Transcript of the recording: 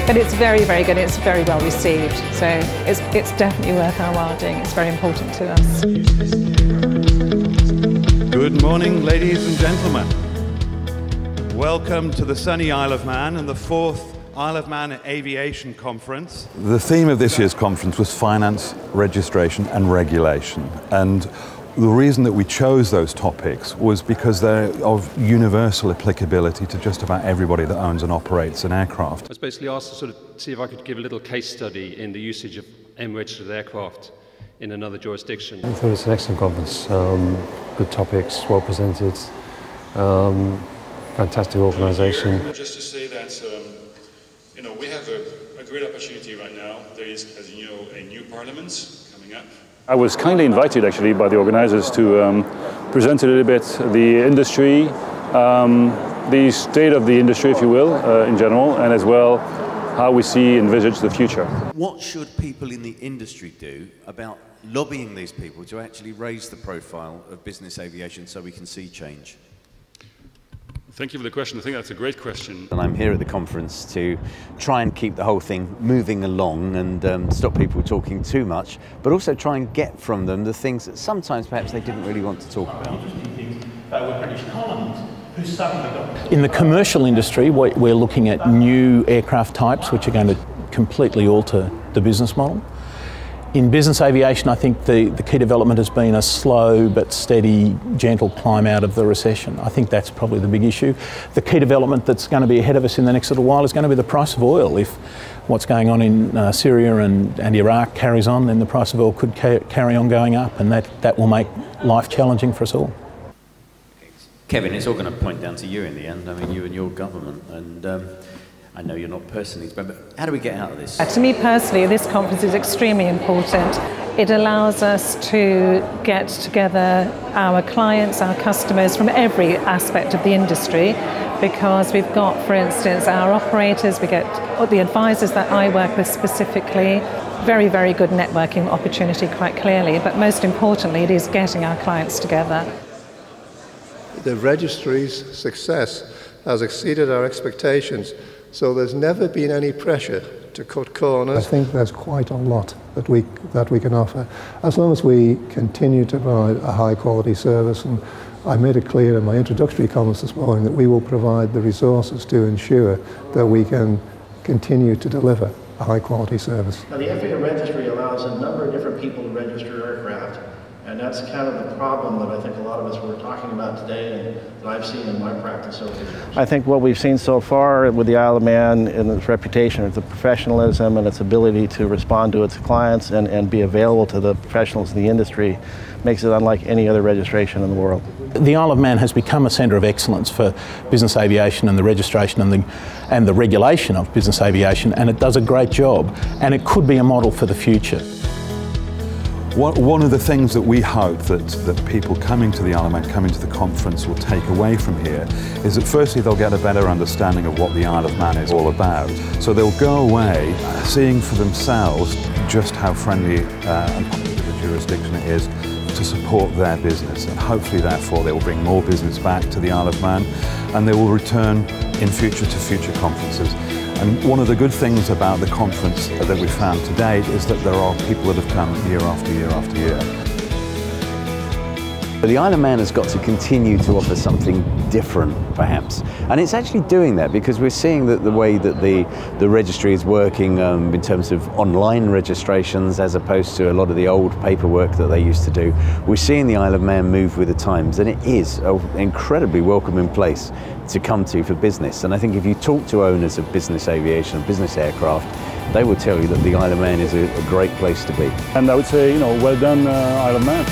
But it's very, very good. It's very well received. So it's definitely worth our while doing. It's very important to us. Good morning, ladies and gentlemen. Welcome to the sunny Isle of Man and the 4th Isle of Man Aviation Conference. The theme of this year's conference was finance, registration and regulation. And the reason that we chose those topics was because they're of universal applicability to just about everybody that owns and operates an aircraft. I was basically asked to sort of see if I could give a little case study in the usage of M-registered aircraft in another jurisdiction. I thought it's an excellent conference. Good topics, well presented, fantastic organisation. Just to say that we have a great opportunity right now. There is, as you know, a new parliament coming up. I was kindly invited actually by the organisers to present a little bit the industry, the state of the industry, if you will, in general, and as well how we envisage the future. What should people in the industry do about lobbying these people to actually raise the profile of business aviation so we can see change? Thank you for the question. I think that's a great question. And I'm here at the conference to try and keep the whole thing moving along and stop people talking too much, but also try and get from them the things that sometimes perhaps they didn't really want to talk about. In the commercial industry, we're looking at new aircraft types which are going to completely alter the business model. In business aviation, I think the key development has been a slow but steady, gentle climb out of the recession. I think that's probably the big issue. The key development that's going to be ahead of us in the next little while is going to be the price of oil. If what's going on in Syria and Iraq carries on, then the price of oil could carry on going up, and that will make life challenging for us all. Kevin, it's all going to point down to you in the end. I mean, you and your government, and I know you're not personally, but how do we get out of this? To me personally, this conference is extremely important. It allows us to get together our clients, our customers from every aspect of the industry, because we've got, for instance, our operators, we get the advisors that I work with specifically. Very, very good networking opportunity, quite clearly, but most importantly, it is getting our clients together. The registry's success has exceeded our expectations. So there's never been any pressure to cut corners. I think there's quite a lot that we can offer, as long as we continue to provide a high quality service. And I made it clear in my introductory comments this morning that we will provide the resources to ensure that we can continue to deliver a high quality service. Now, the FAA registry allows a number of different people to register aircraft. And that's kind of the problem that I think a lot of us were talking about today and that I've seen in my practice over the years. I think what we've seen so far with the Isle of Man and its reputation, its professionalism and its ability to respond to its clients and be available to the professionals in the industry makes it unlike any other registration in the world. The Isle of Man has become a centre of excellence for business aviation and the registration and the regulation of business aviation, and it does a great job, and it could be a model for the future. One of the things that we hope that people coming to the Isle of Man, coming to the conference, will take away from here is that firstly they'll get a better understanding of what the Isle of Man is all about. So they'll go away seeing for themselves just how friendly and popular the jurisdiction it is to support their business, and hopefully therefore they will bring more business back to the Isle of Man, and they will return in future to future conferences. And one of the good things about the conference that we found to date is that there are people that have come year after year after year. But the Isle of Man has got to continue to offer something different, perhaps. And it's actually doing that, because we're seeing that the way that the registry is working in terms of online registrations as opposed to a lot of the old paperwork that they used to do. We're seeing the Isle of Man move with the times, and it is an incredibly welcoming place to come to for business. And I think if you talk to owners of business aviation and business aircraft, they will tell you that the Isle of Man is a great place to be. And I would say, well done, Isle of Man.